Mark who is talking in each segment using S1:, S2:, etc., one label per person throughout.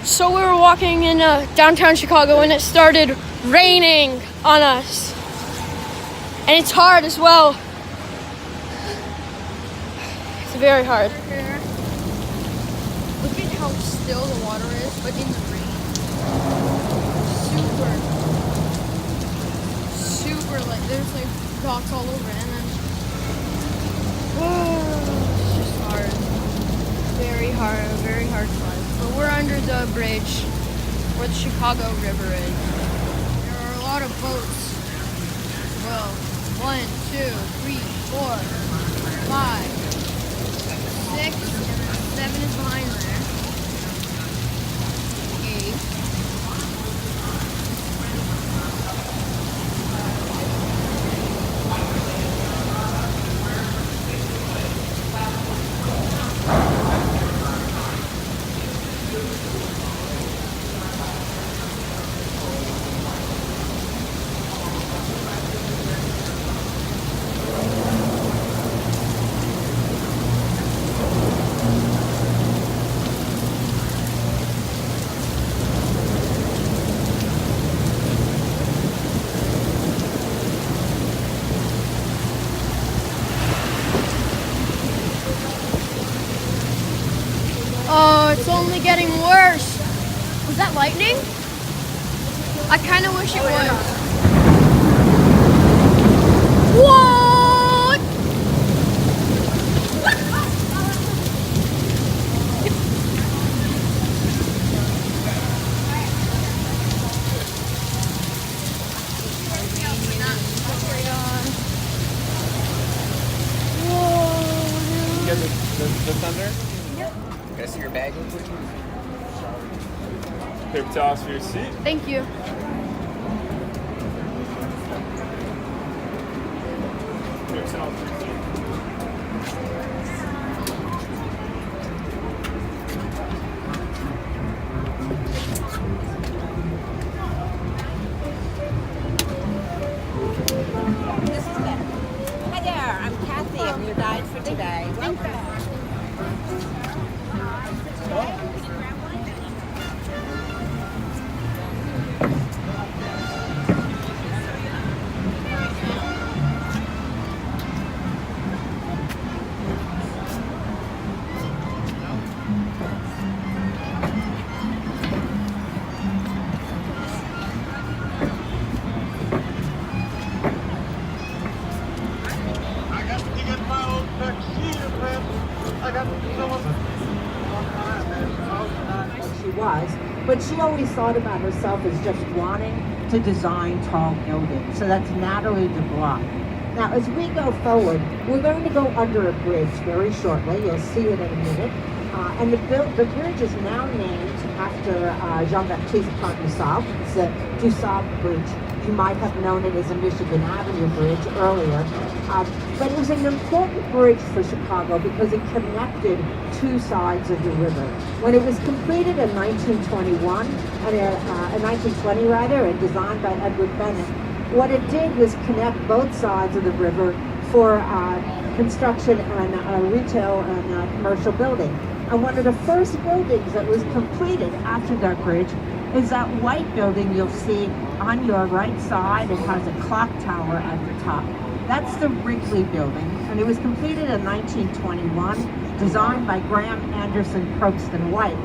S1: So we were walking in downtown Chicago and it started raining on us. And it's hard as well. It's very hard.
S2: Look at how still the water is, but in the rain. Super, like, there's like rocks all over it, and then it's just hard. Very hard climb. But we're under the bridge where the Chicago River is. There are a lot of boats. Well, 1, 2, 3, 4, 5, 6, and then 7 is behind there. 8. Oh, it's only getting worse. Was that lightning? I kind of wish it was. What?
S3: You get the thunder? Can I see your bag real quick?
S4: Paper towels for your seat.
S2: Thank you.
S4: Paper towels for your seat.
S5: This is better. Hi there, I'm Kathy. I'm your guide for today. Welcome.
S6: She was, but she always thought about herself as just wanting to design tall buildings. So that's Natalie DeBlois. Now, as we go forward, we're going to go under a bridge very shortly. You'll see it in a minute. And the bridge is now named after Jean-Baptiste Pont-du-Sable. It's the DuSable Bridge. You might have known it as a Michigan Avenue Bridge earlier. But it was an important bridge for Chicago because it connected two sides of the river. When it was completed in 1921, in 1920 rather, and designed by Edward Bennett, what it did was connect both sides of the river for construction and retail and commercial building. And one of the first buildings that was completed after that bridge is that white building you'll see on your right side. It has a clock tower at the top. That's the Wrigley Building, and it was completed in 1921, designed by Graham Anderson Probst and White.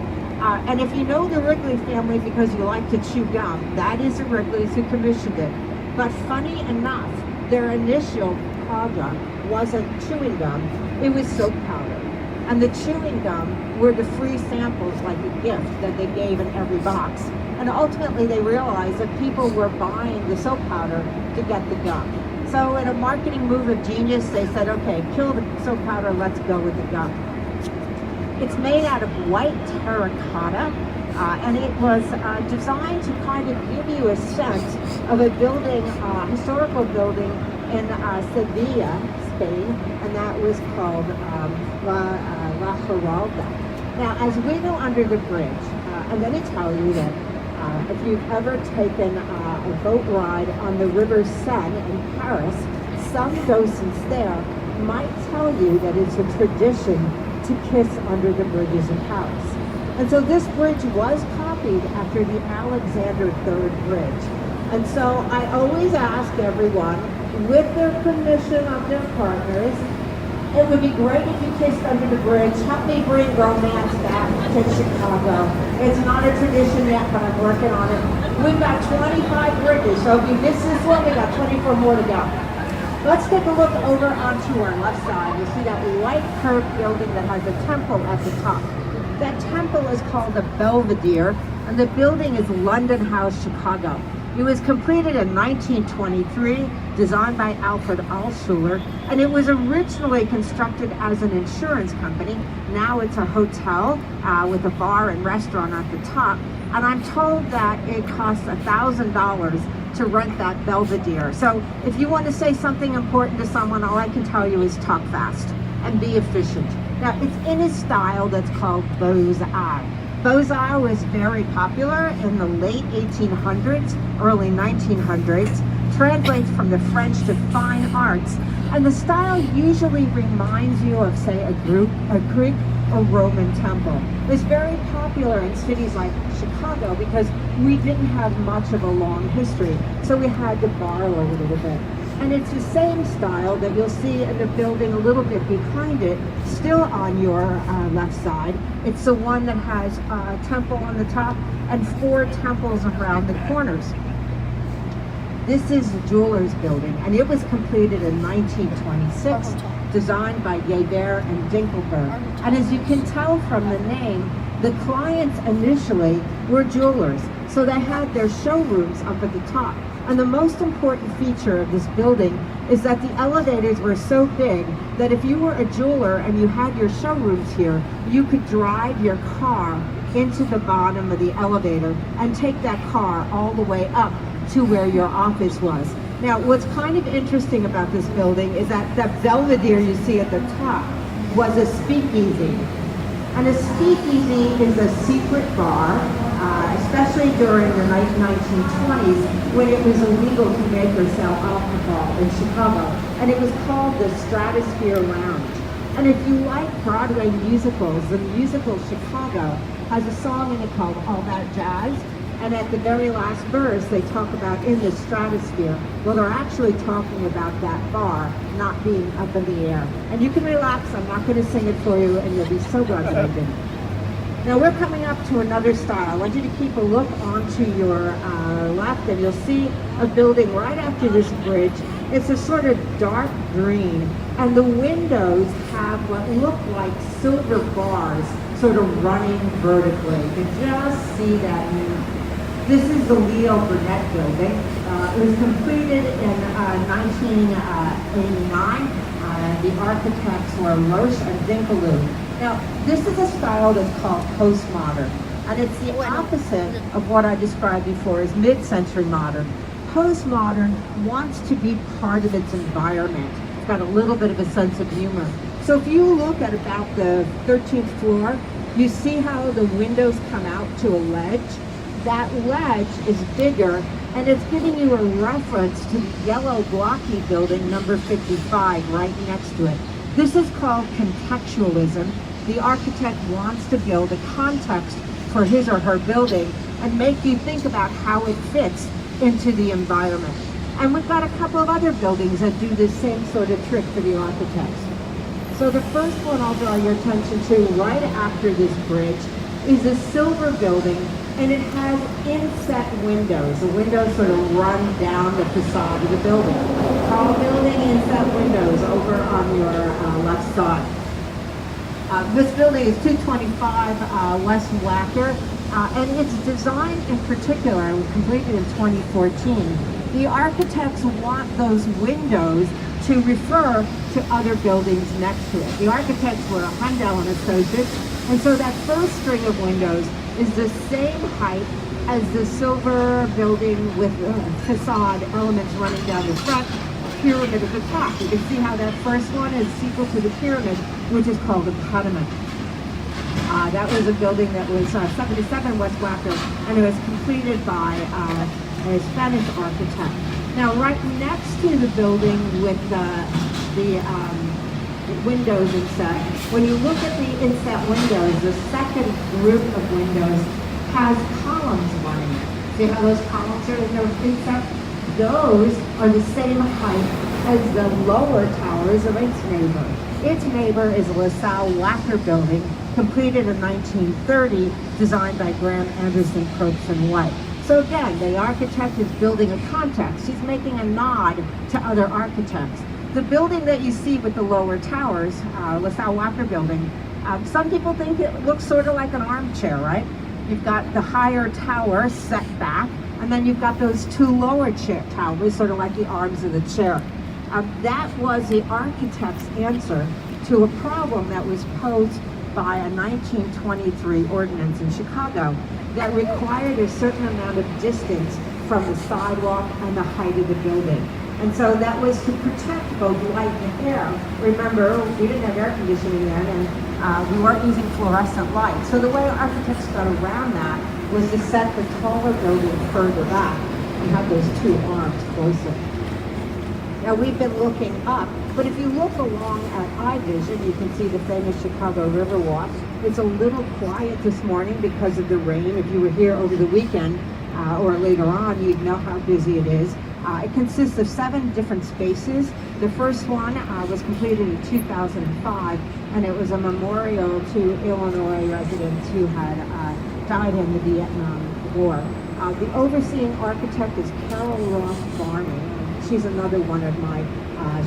S6: And if you know the Wrigley family because you like to chew gum, that is the Wrigleys who commissioned it. But funny enough, their initial product wasn't chewing gum, it was soap powder. And the chewing gum were the free samples, like a gift that they gave in every box. And ultimately they realized that people were buying the soap powder to get the gum. So in a marketing move of genius, they said, okay, kill the soap powder, let's go with the gum. It's made out of white terracotta, and it was designed to kind of give you a sense of a building, historical building in Sevilla, Spain, and that was called La Giralda. Now, as we go under the bridge, I'm going to tell you that if you've ever taken a boat ride on the River Seine in Paris, some docents there might tell you that it's a tradition to kiss under the bridges of Paris. And so this bridge was copied copied after the Alexander III Bridge. And so I always ask everyone, with their permission of their partners, it would be great if you kissed under the bridge. Help me bring romance back to Chicago. It's not a tradition yet, but I'm working on it. We've got 25 bridges, so if you miss this one, we got 24 more to go. Let's take a look over onto our left side. You see that white curved building that has a temple at the top. That temple is called the Belvedere, and the building is London House, Chicago. It was completed in 1923, designed by Alfred Altschuler, and it was originally constructed as an insurance company. Now it's a hotel with a bar and restaurant at the top. And I'm told that it costs $1,000 to rent that Belvedere. So if you want to say something important to someone, all I can tell you is talk fast and be efficient. Now, it's in a style that's called Beaux-Arts. Beaux-Arts was very popular in the late 1800s, early 1900s, translates from the French to fine arts, and the style usually reminds you of, say, a Greek or Roman temple. It was very popular in cities like Chicago because we didn't have much of a long history, so we had to borrow a little bit. And it's the same style that you'll see in the building a little bit behind it, still on your left side. It's the one that has a temple on the top and 4 temples around the corners. This is the jeweler's building, and it was completed in 1926, designed by Jaeger and Dinkelberg. And as you can tell from the name, the clients initially were jewelers, so they had their showrooms up at the top. And the most important feature of this building is that the elevators were so big that if you were a jeweler and you had your showrooms here, you could drive your car into the bottom of the elevator and take that car all the way up to where your office was. Now, what's kind of interesting about this building is that that Belvedere you see at the top was a speakeasy. And a speakeasy is a secret bar, especially during the 1920s when it was illegal to make or sell alcohol in Chicago. And it was called the Stratosphere Lounge. And if you like Broadway musicals, the musical Chicago has a song in it called All That Jazz. And at the very last verse, they talk about in the stratosphere. Well, they're actually talking about that bar not being up in the air. And you can relax, I'm not going to sing it for you, and you'll be so glad that I didn't. Now we're coming up to another style. I want you to keep a look onto your left, and you'll see a building right after this bridge. It's a sort of dark green, and the windows have what look like silver bars sort of running vertically. You can just see that. This is the Leo Burnett building. It was completed in 1989. The architects were Roche and Dinkeloo. Now, this is a style that's called postmodern, and it's the opposite of what I described before as mid-century modern. Postmodern wants to be part of its environment. It's got a little bit of a sense of humor. So if you look at about the 13th floor, you see how the windows come out to a ledge. That ledge is bigger, and it's giving you a reference to the yellow blocky building number 55 right next to it. This is called contextualism. The architect wants to build a context for his or her building and make you think about how it fits into the environment. And we've got a couple of other buildings that do this same sort of trick for the architects. So the first one I'll draw your attention to right after this bridge is a silver building, and it has inset windows. The windows sort of run down the facade of the building. Tall building, inset windows over on your left side. This building is 225 West Wacker, and its design in particular, it was completed in 2014. The architects want those windows to refer to other buildings next to it. The architects were Hundel and Associates, and so that first string of windows is the same height as the silver building with facade elements running down the front, pyramid at the top. You can see how that first one is equal to the pyramid, which is called a pediment. That was a building that was 77 West Wacker, and it was completed by a Spanish architect. Now, right next to the building with the windows inset, when you look at the inset windows, the second group of windows has columns running it. See how those columns are in their inset? Those are the same height as the lower towers of its neighbor. Its neighbor is LaSalle Wacker Building, completed in 1930, designed by Graham Anderson, Probst and White. So again, the architect is building a context. He's making a nod to other architects. The building that you see with the lower towers, LaSalle Wacker Building, some people think it looks sort of like an armchair, right? You've got the higher tower set back, and then you've got those two lower towers, sort of like the arms of the chair. That was the architect's answer to a problem that was posed by a 1923 ordinance in Chicago that required a certain amount of distance from the sidewalk and the height of the building. And so that was to protect both light and air. Remember, we didn't have air conditioning then, and we weren't using fluorescent light. So the way architects got around that was to set the taller building further back and have those two arms closer. Now we've been looking up, but if you look along at iVision, you can see the famous Chicago Riverwalk. It's a little quiet this morning because of the rain. If you were here over the weekend or later on, you'd know how busy it is. It consists of 7 different spaces. The first one was completed in 2005, and it was a memorial to Illinois residents who had died in the Vietnam War. The overseeing architect is Carol Ross Barney. She's another one of my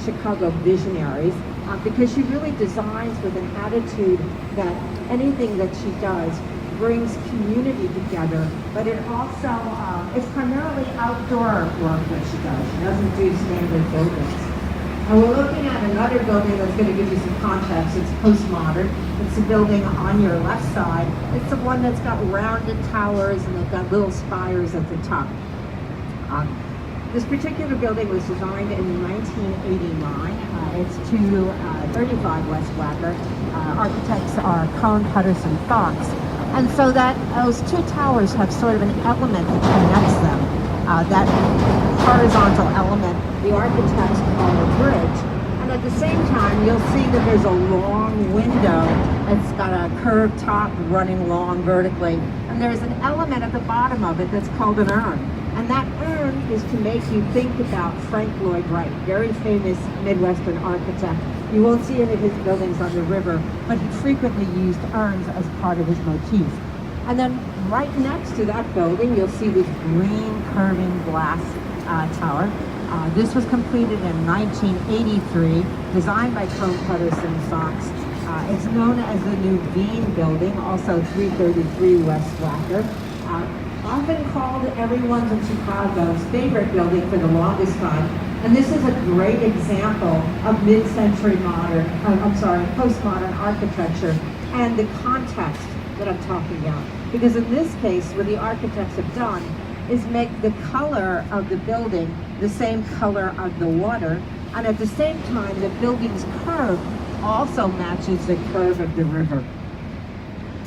S6: Chicago visionaries because she really designs with an attitude that anything that she does brings community together, but it also, it's primarily outdoor work that she does. She doesn't do standard buildings. And we're looking at another building that's going to give you some context. It's postmodern. It's a building on your left side. It's the one that's got rounded towers and they've got little spires at the top. This particular building was designed in 1989. It's to 35 West Wacker. Architects are Cone, Putterson, Fox. And so that those two towers have sort of an element that connects them. That horizontal element, the architects call a bridge. And at the same time, you'll see that there's a long window. It's got a curved top running long vertically. And there's an element at the bottom of it that's called an urn. And that urn is to make you think about Frank Lloyd Wright, very famous Midwestern architect. You won't see any of his buildings on the river, but he frequently used urns as part of his motif. And then right next to that building, you'll see this green curving glass tower. This was completed in 1983, designed by Cone, Putterson, Fox. It's known as the New Bean Building, also 333 West Wacker. Often called everyone's in Chicago's favorite building for the longest time. And this is a great example of mid-century postmodern architecture and the context that I'm talking about. Because in this case, what the architects have done is make the color of the building the same color of the water, and at the same time, the building's curve also matches the curve of the river.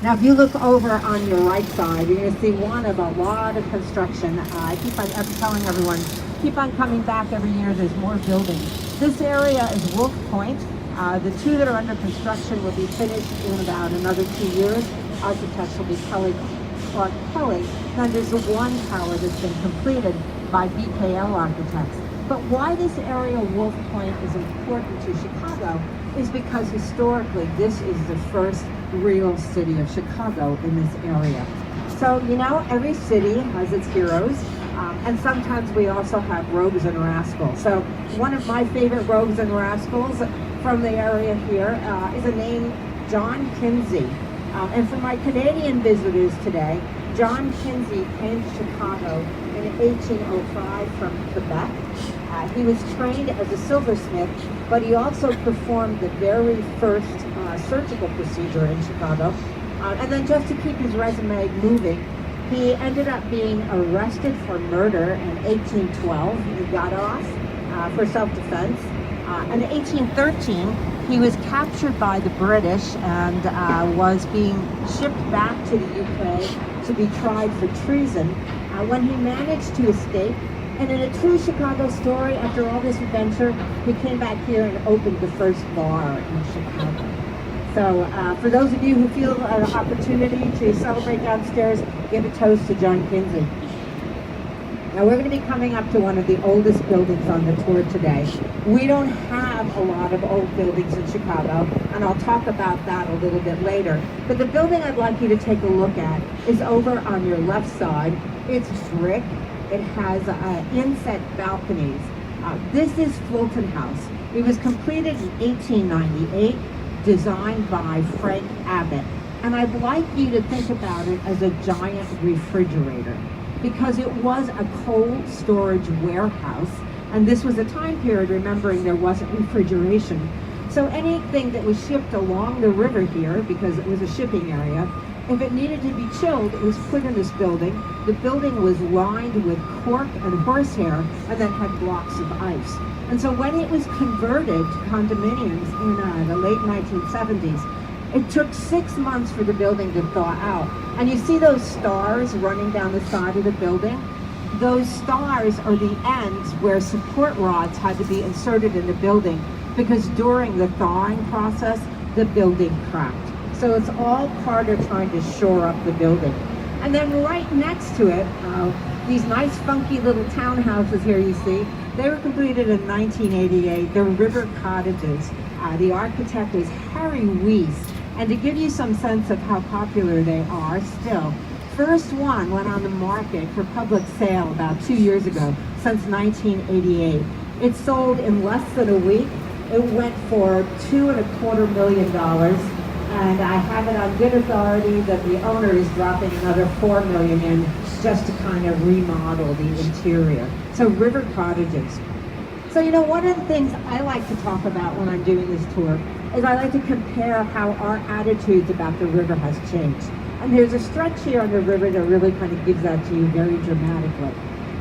S6: Now, if you look over on your right side, you're going to see one of a lot of construction. I keep on telling everyone, keep on coming back every year. There's more buildings. This area is Wolf Point. The 2 that are under construction will be finished in about another 2 years. Architects will be Clark Kelly. Then there's the one tower that's been completed by BKL Architects. But why this area, Wolf Point, is important to Chicago is because historically this is the first real city of Chicago in this area. So, you know, every city has its heroes, and sometimes we also have rogues and rascals. So one of my favorite rogues and rascals from the area here is a name John Kinsey. And for my Canadian visitors today, John Kinsey came to Chicago in 1805 from Quebec. He was trained as a silversmith, but he also performed the very first surgical procedure in Chicago. And then just to keep his resume moving, he ended up being arrested for murder in 1812. He got off for self-defense. In 1813, he was captured by the British and was being shipped back to the UK to be tried for treason. When he managed to escape, and in a true Chicago story, after all this adventure, he came back here and opened the first bar in Chicago. So for those of you who feel an opportunity to celebrate downstairs, give a toast to John Kinsey. Now we're going to be coming up to one of the oldest buildings on the tour today. We don't have a lot of old buildings in Chicago, and I'll talk about that a little bit later. But the building I'd like you to take a look at is over on your left side. It's brick. It has inset balconies. This is Fulton House. It was completed in 1898, designed by Frank Abbott. And I'd like you to think about it as a giant refrigerator, because it was a cold storage warehouse, and this was a time period, remembering there wasn't refrigeration. So anything that was shipped along the river here, because it was a shipping area, if it needed to be chilled, it was put in this building. The building was lined with cork and horsehair, and then had blocks of ice. And so when it was converted to condominiums in the late 1970s, it took 6 months for the building to thaw out. And you see those stars running down the side of the building? Those stars are the ends where support rods had to be inserted in the building, because during the thawing process, the building cracked. So it's all part of trying to shore up the building. And then right next to it, these nice funky little townhouses here you see, they were completed in 1988. They're river cottages. The architect is Harry Weiss. And to give you some sense of how popular they are still, first one went on the market for public sale about 2 years ago, since 1988. It sold in less than a week. It went for $2.25 million. And I have it on good authority that the owner is dropping another $4 million in just to kind of remodel the interior. So river cottages. So you know, one of the things I like to talk about when I'm doing this tour is I like to compare how our attitudes about the river has changed. And there's a stretch here on the river that really kind of gives that to you very dramatically.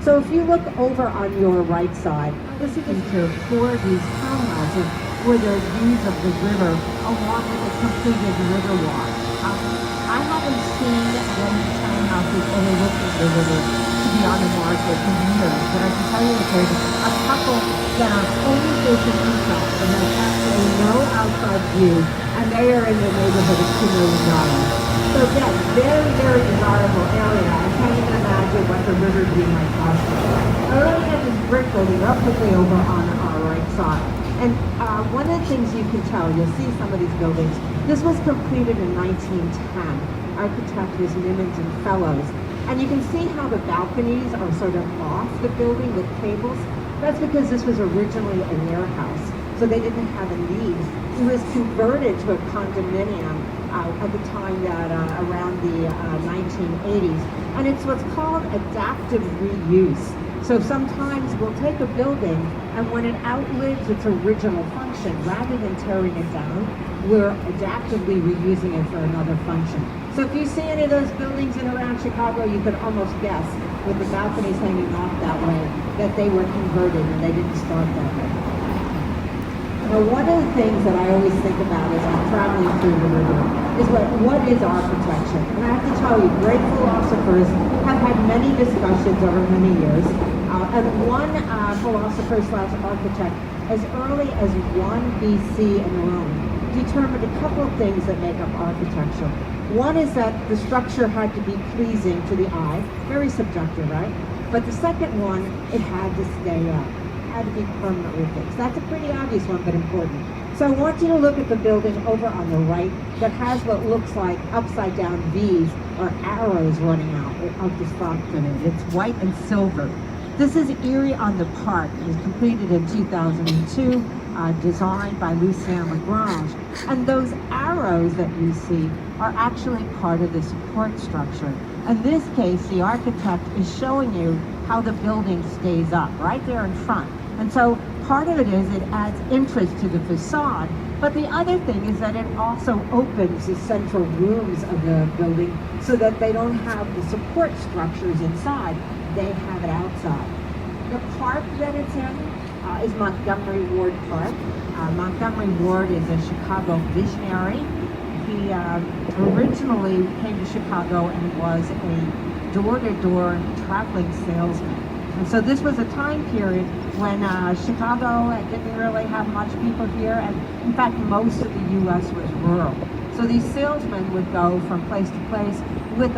S6: So if you look over on your right side, this is into 4 of these townhouses where there's views of the river along with a completed river walk. I haven't seen one of the townhouses overlooking the river to be on the market for years, but I can tell you that there's a couple that are only facing east and there's absolutely no outside view, and they are in the neighborhood of $2 million. So again, very, very desirable area. I can't even imagine what the river view might cost. Now let me get this brick building real quickly over on our right side. And one of the things you can tell, you'll see some of these buildings, this was completed in 1910. Architect was Nimmons and Fellows. And you can see how the balconies are sort of off the building with cables. That's because this was originally a warehouse, so they didn't have a need. It was converted to a condominium at the time that around the 1980s. And it's what's called adaptive reuse. So sometimes we'll take a building, and when it outlives its original function, rather than tearing it down, we're adaptively reusing it for another function. So if you see any of those buildings in around Chicago, you could almost guess, with the balconies hanging off that way, that they were converted and they didn't start that way. Now, one of the things that I always think about as I'm traveling through the river is what is architecture? And I have to tell you, great philosophers have had many discussions over many years. And one philosopher/architect, as early as 1 BC in Rome, determined a couple of things that make up architecture. One is that the structure had to be pleasing to the eye, very subjective, right? But the second one, it had to stay up, it had to be permanently fixed. That's a pretty obvious one, but important. So I want you to look at the building over on the right that has what looks like upside down V's or arrows running out of the front in it. It's white and silver. This is Erie on the Park. It was completed in 2002, designed by Lucien Lagrange. And those arrows that you see are actually part of the support structure. In this case, the architect is showing you how the building stays up, right there in front. And so part of it is it adds interest to the facade, but the other thing is that it also opens the central rooms of the building so that they don't have the support structures inside, they have it outside. The park that it's in is Montgomery Ward Park. Montgomery Ward is a Chicago visionary. He originally came to Chicago and was a door-to-door traveling salesman. And so this was a time period when Chicago didn't really have much people here, and in fact most of the U.S. was rural. So these salesmen would go from place to place with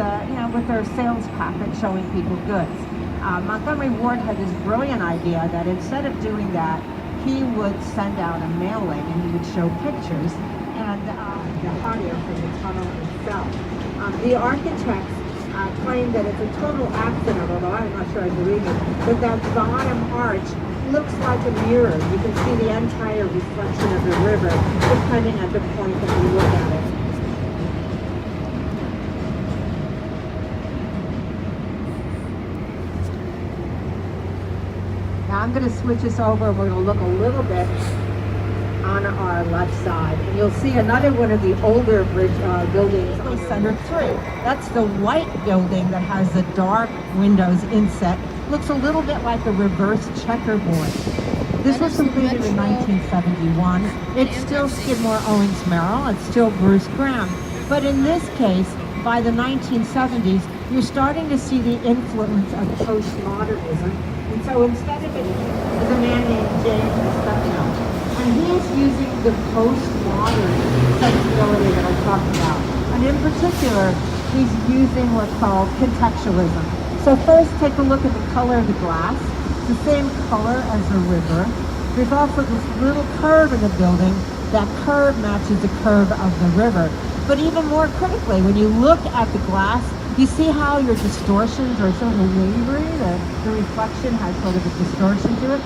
S6: with their sales packet showing people goods. Montgomery Ward had this brilliant idea that instead of doing that, he would send out a mailing and he would show pictures and the hot air from the tunnel itself. The architects claim that it's a total accident, although I'm not sure I believe it, but that bottom arch looks like a mirror. You can see the entire reflection of the river depending on the point that you look at it. Now I'm going to switch this over and we're going to look a little bit on our left side. And you'll see another one of the older bridge buildings on Center 3. That's the white building that has the dark windows inset. Looks a little bit like a reverse checkerboard. This was completed in 1971. It's still Skidmore, Owings Merrill. It's still Bruce Graham. But in this case, by the 1970s, you're starting to see the influence of postmodernism. And so instead of it, there's a man named James Stepnow. And he is using the postmodern sensibility that I talked about. And in particular, he's using what's called contextualism. So first, take a look at the color of the glass. It's the same color as the river. There's also this little curve in the building. That curve matches the curve of the river. But even more critically, when you look at the glass, you see how your distortions are sort of wavery, the reflection has sort of a distortion to it.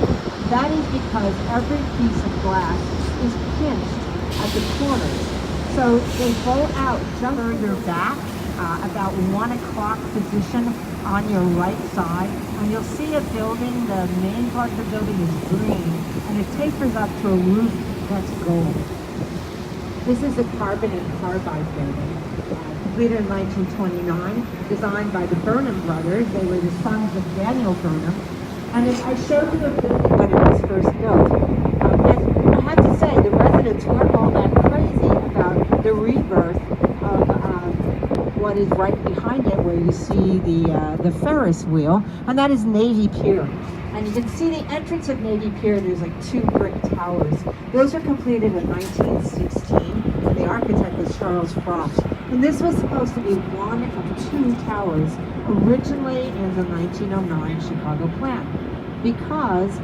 S6: That is because every piece of glass is pinched at the corners. So they bolt out just further back, about 1 o'clock position on your right side, and you'll see a building, the main part of the building is green, and it tapers up to a roof that's gold. This is a carbon and carbide building. Completed in 1929, designed by the Burnham brothers. They were the sons of Daniel Burnham. And as I showed you the building when it was first built, and I have to say, the residents weren't all that crazy about the rebirth of what is right behind it, where you see the Ferris wheel, and that is Navy Pier. And you can see the entrance of Navy Pier, there's like 2 brick towers. Those were completed in 1916. The architect was Charles Frost. And this was supposed to be 1 of 2 towers originally in the 1909 Chicago plan, because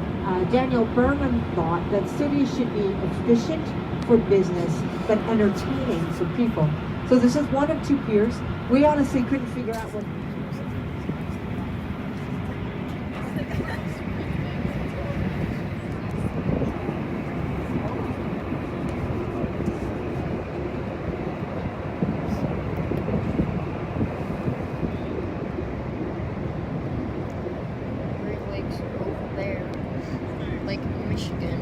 S6: Daniel Burnham thought that cities should be efficient for business but entertaining for people. So this is 1 of 2 piers. We honestly couldn't figure out what.
S2: Lake Michigan.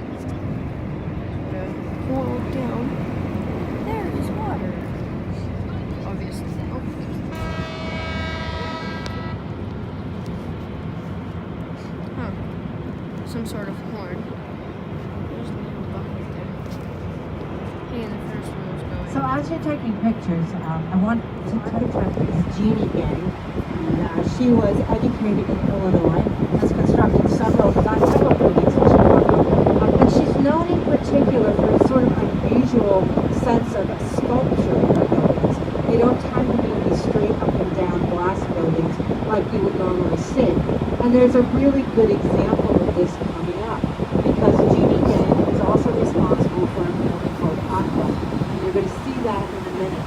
S2: Walk down. There is water. Obviously. Oh. Huh. Some sort of horn. There's a little bucket there. Hey, and the first one was going.
S6: So as you're taking pictures, I want to touch on this Jeannie Gang. And, she was educated in Illinois, has constructed several buildings in Chicago. But she's known in particular for a sort of unusual sense of sculpture in her buildings. They don't tend to be these straight up and down glass buildings like you would normally see. And there's a really good example of this coming up, because Jeannie Gang is also responsible for a building called Aqua. And you're going to see that in a minute.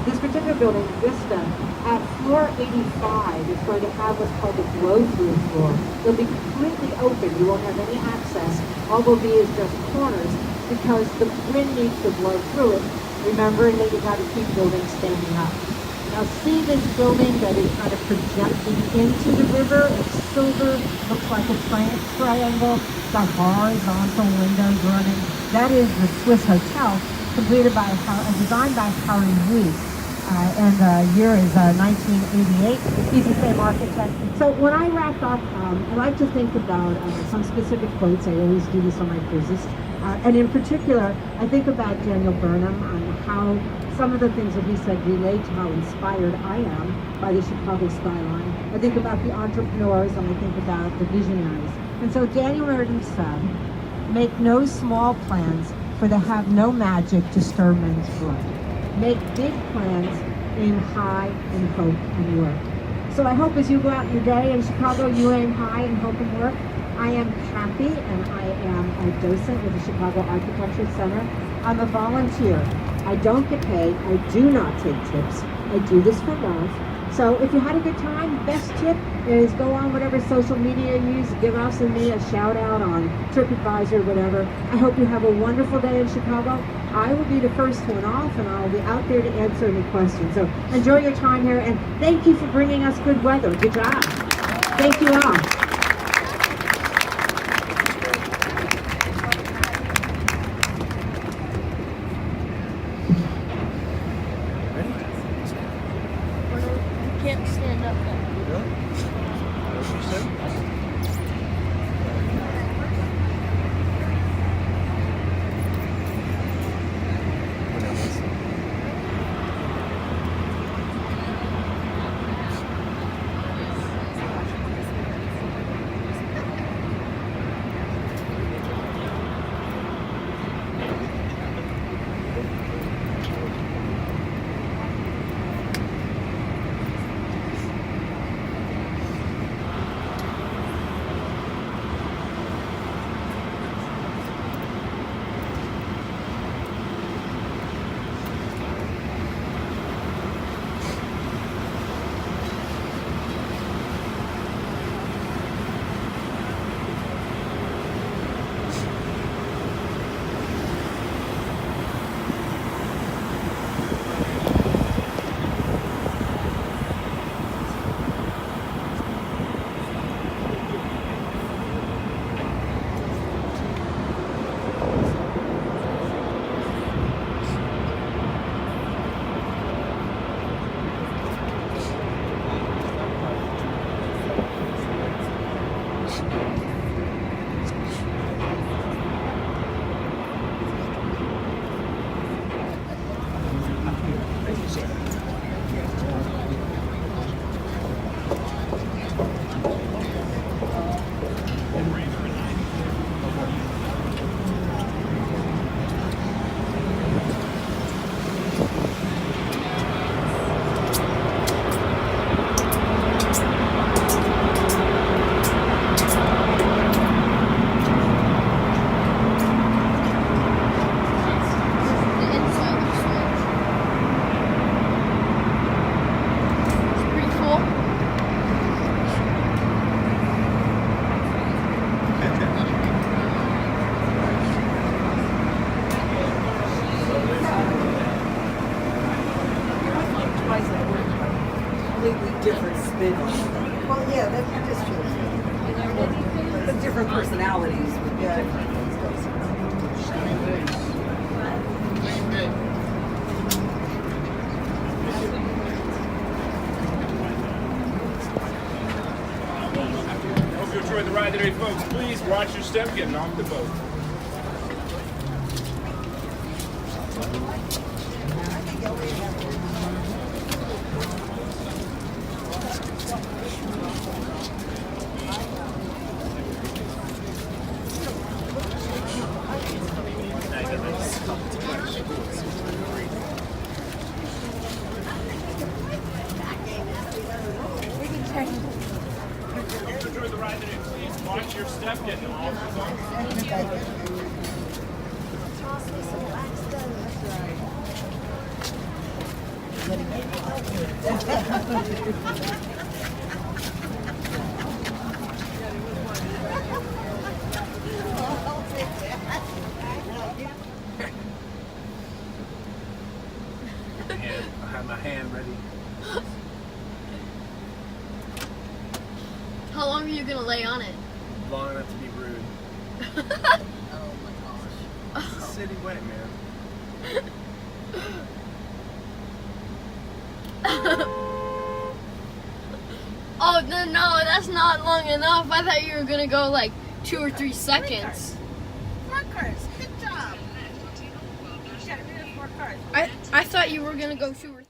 S6: This particular building, Vista, at floor 85 is going to have what's called the blow-through floor. It'll be completely open. You won't have any access. All will be is just corners, because the wind needs to blow through it, remembering that you've got to keep buildings standing up. Now see this building that is kind of projecting into the river? It's silver, looks like a triangle, got horizontal windows running. That is the Swiss Hotel, completed by, designed by Harry Reese. And the year is 1988. He's the same architect. So when I wrap up, I like to think about some specific quotes. I always do this on my quizzes. And in particular, I think about Daniel Burnham and how some of the things that he said relate to how inspired I am by the Chicago skyline. I think about the entrepreneurs, and I think about the visionaries. And so Daniel Merton said, make no small plans, for they have no magic to stir men's blood. Make big plans, aim high, and hope and work. So I hope as you go out your day in Chicago, you aim high and hope and work. I am Kathy, and I am a docent with the Chicago Architecture Center. I'm a volunteer. I don't get paid. I do not take tips. I do this for love. So if you had a good time, best tip is go on whatever social media you use, give us and me a shout out on TripAdvisor, whatever. I hope you have a wonderful day in Chicago. I will be the first one off, and I'll be out there to answer any questions. So enjoy your time here, and thank you for bringing us good weather. Good job. Thank you all.
S1: You can't stand up there.
S7: Completely different spin on it. Well, yeah, that just shows the different personalities would be different.
S4: Hope you enjoyed the ride today, folks. Please watch your step getting off the boat. Enjoy the ride today. Please watch your step getting off the boat. I have my hand ready.
S1: How long are you gonna lay on it?
S3: Long enough to be rude.
S7: Oh my gosh.
S3: It's a city wet, man.
S1: Oh, no, that's not long enough. I thought you were gonna go like 2 or 3 seconds.
S5: 4 cars. Good job. You gotta do the 4 cars.
S1: I thought you were gonna go 2 or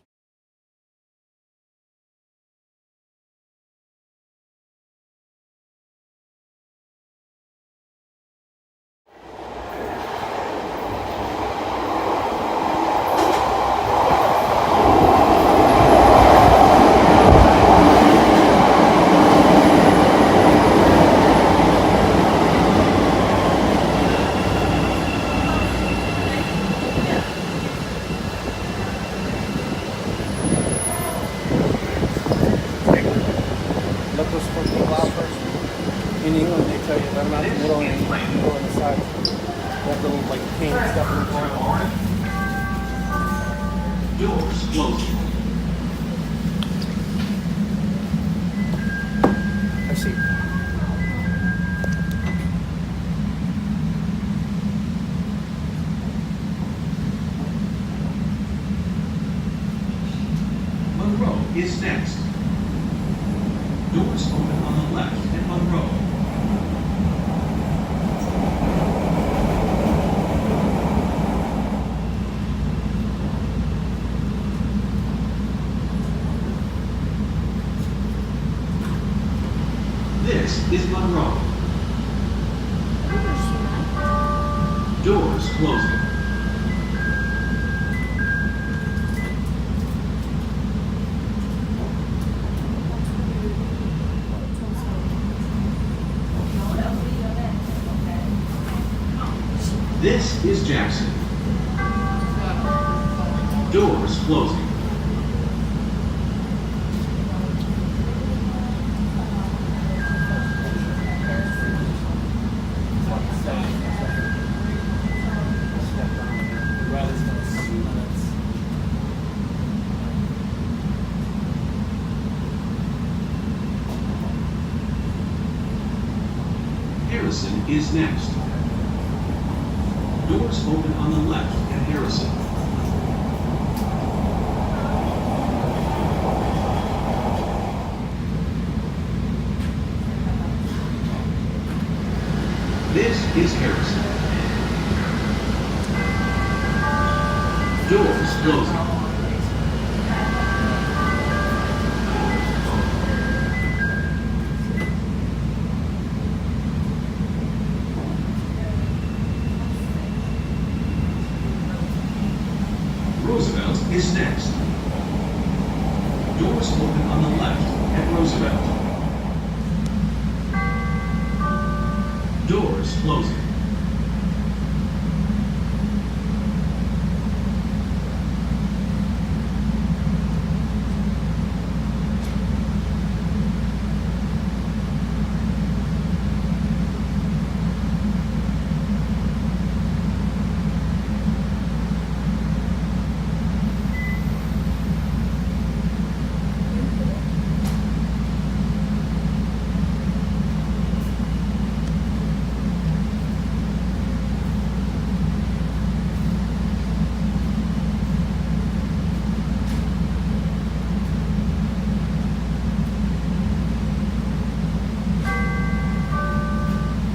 S3: paint stuff in the corner.
S8: Doors closing.
S3: I see.
S8: Monroe is next. Doors open on the left at Monroe. This is Monroe. Doors closing. This is Jackson. Doors closing. Harrison is next. Doors open on the left at Harrison. This is Harrison. Doors closing. Roosevelt is next. Doors open on the left at Roosevelt. Doors closing.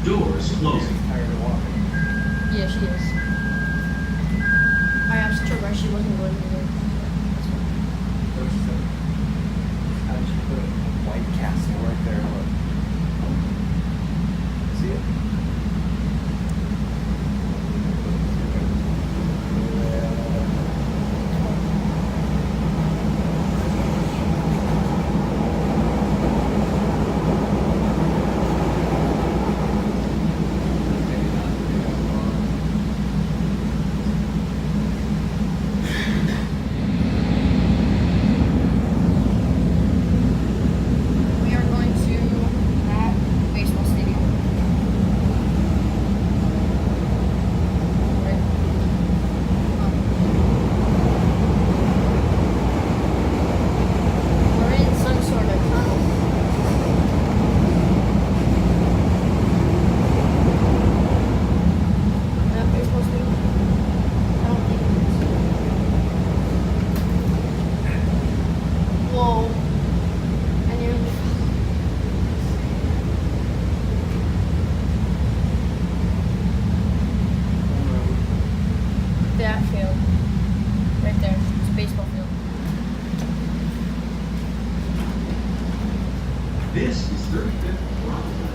S8: Doors closing.
S3: Tired of walking.
S2: Yeah, she is. I asked her why she wasn't going anywhere.
S3: What she said? How did you put a white castle right there? Look. See it?
S2: We are going to that baseball stadium. Right? We're in some sort of tunnel. That baseball stadium? I don't think it is. Whoa. I nearly that field. Right there. It's a baseball field.
S8: This is 35th Broadway.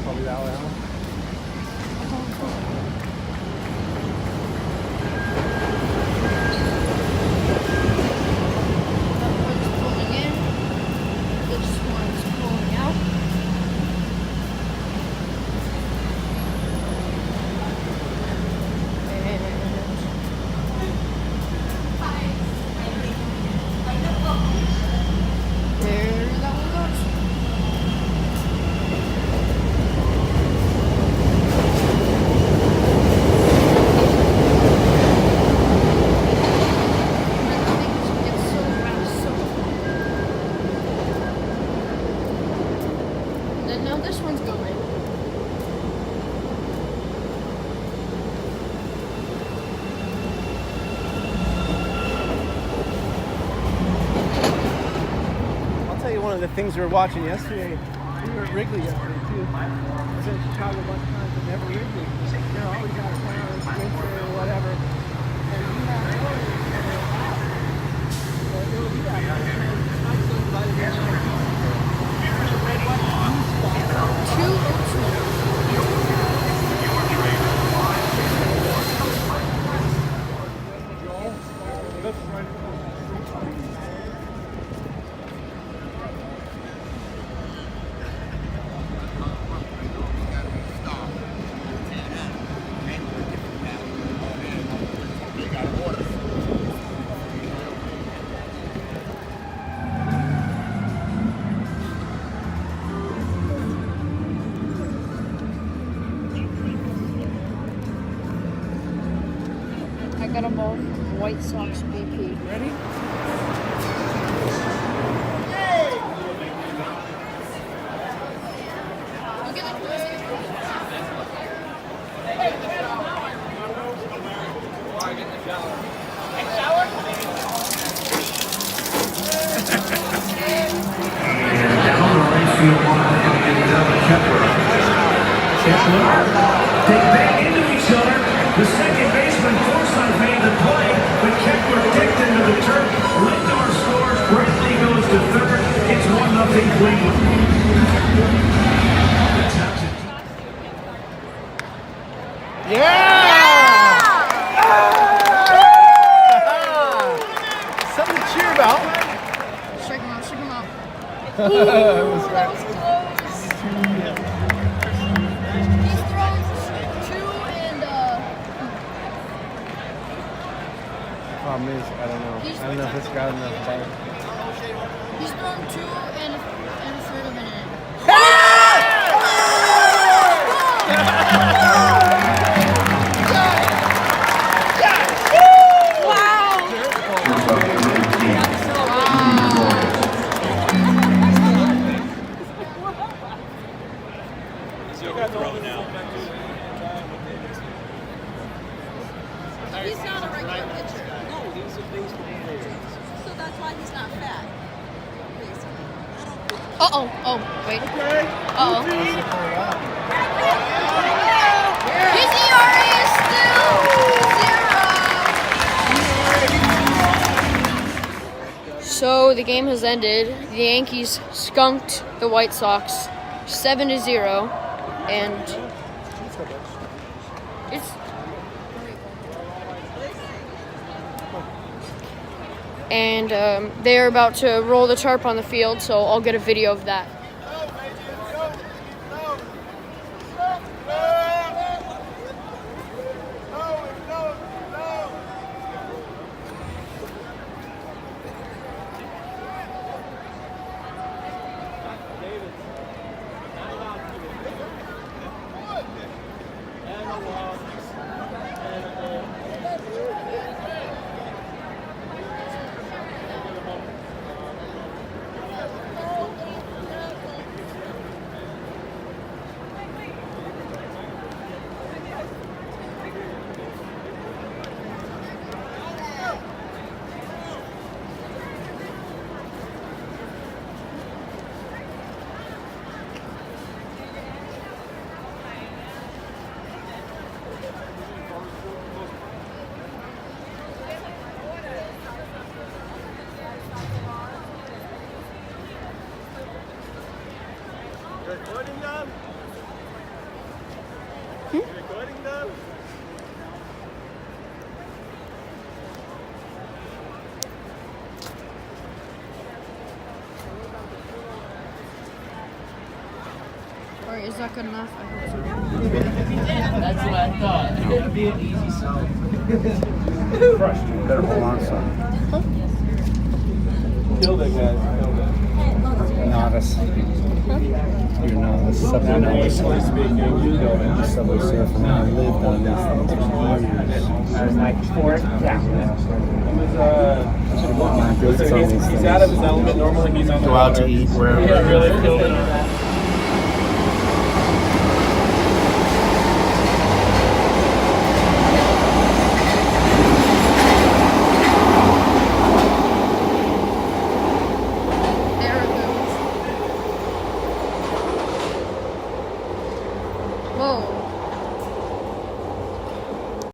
S3: Probably that way, huh?
S2: That one's pulling in. This one's pulling out. There that one goes.
S1: now this one's going.
S3: I'll tell you one of the things we were watching yesterday. We were at Wrigley yesterday too. I was in Chicago a bunch of times, but never Wrigley. They're always out of town, it's winter or whatever. And you have but it'll be that way. It's nice to invite everyone.
S1: Two oats. I got them both. White Sox BP. Ready?
S9: They bang into each other. The second baseman Forsythe made the play, but Kepler dipped into the turf. Lindor scores. Bradley goes to third. It's 1-0 Cleveland.
S3: Something to cheer about.
S1: Shake them out, shake them out.
S3: That was
S1: That was close. He's thrown 2 and
S3: Problem is, I don't know. I don't know if it's got enough bite.
S1: he's thrown 2 and a third of an inning.
S5: He's not a regular pitcher. No, he's a baseball player. So that's why he's not fat. Basically. I don't think.
S1: Uh-oh. Oh, wait. Uh-oh. His ERA is still 0. So the game has ended. The Yankees skunked the White Sox 7-0. And it's... And they're about to roll the tarp on the field, so I'll get a video of that.
S3: Recording them? Recording them?
S1: Alright, is that good enough? I hope so.
S3: That's what I thought. It'd be an easy song. Better hold on, son. Killed it, guys. Killed it. Novice. You're novice. Subway novice. Subway surfer. I lived on this thing for years. I was like 4. Yeah. He's out of his element. Normally he's on the go out to eat wherever. He really killed it.